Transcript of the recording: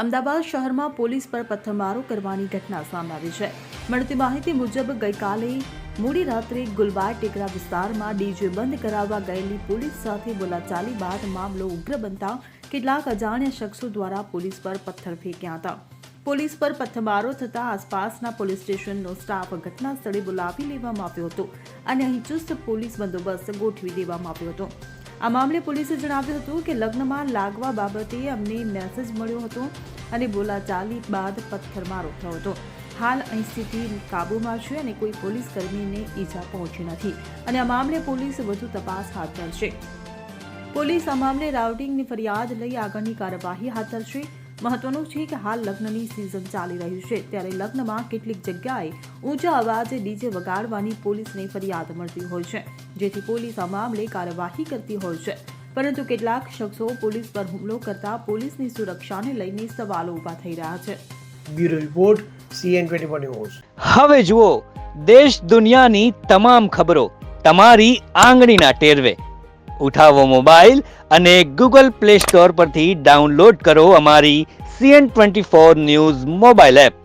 અમદાવાદ શહેરમાં પોલીસ પર પથ્થરમારો કરવાની ઘટના સામે આવી છે। મળતી માહિતી મુજબ ગઈકાલે મોડી રાત્રે ગુલબાર ટેકરા વિસ્તારમાં ડીજે બંધ કરાવવા ગયેલી પોલીસ સાથે બોલાચાલી બાદ મામલો ઉગ્ર બનતા કેટલાક અજાણ્યા શખ્સો દ્વારા પોલીસ પર પથ્થર ફેંક્યા હતા। પોલીસ પર પથ્થરમારો થતા આસપાસના પોલીસ સ્ટેશનનો સ્ટાફ ઘટના સ્થળે બોલાવી લેવામાં આવ્યો હતો અને અહીં ચુસ્ત પોલીસ બંદોબસ્ત ગોઠવી દેવામાં આવ્યો હતો। આ મામલે પોલીસે જણાવ્યું હતું કે લગ્નમાં લાગવા બાબતે અમને મેસેજ મળ્યો હતો અને બોલાચાલી બાદ પથ્થરમારો થયો હતો। હાલ અહીં સ્થિતિ કાબૂમાં છે અને કોઈ પોલીસ કર્મીને ઈજા પહોંચી નથી અને આ મામલે પોલીસ વધુ તપાસ હાથ ધરશે। પોલીસ આ મામલે રાઉટિંગની ફરિયાદ લઈ આગળની કાર્યવાહી હાથ ધરશે। મહત્વનું છે કે હાલ લગ્નની સિઝન ચાલી રહી છે ત્યારે લગ્નમાં કેટલીક જગ્યાએ ઊંચા અવાજે ડીજે વગાડવાની પોલીસને ફરિયાદ મળતી હોય છે, જેથી પોલીસ આ મામલે કાર્યવાહી કરતી હોય છે, પરંતુ કેટલાક શખ્સો પોલીસ પર હુમલો કરતા પોલીસની સુરક્ષાને લઈને સવાલો ઊભા થઈ રહ્યા છે। Bureau report CN24 news. હવે જુઓ દેશ દુનિયાની તમામ ખબરો તમારી આંગળીના ટેરવે। ઉઠાવો મોબાઈલ અને Google Play Store પરથી ડાઉનલોડ કરો અમારી CN24 ન્યૂઝ મોબાઈલ એપ।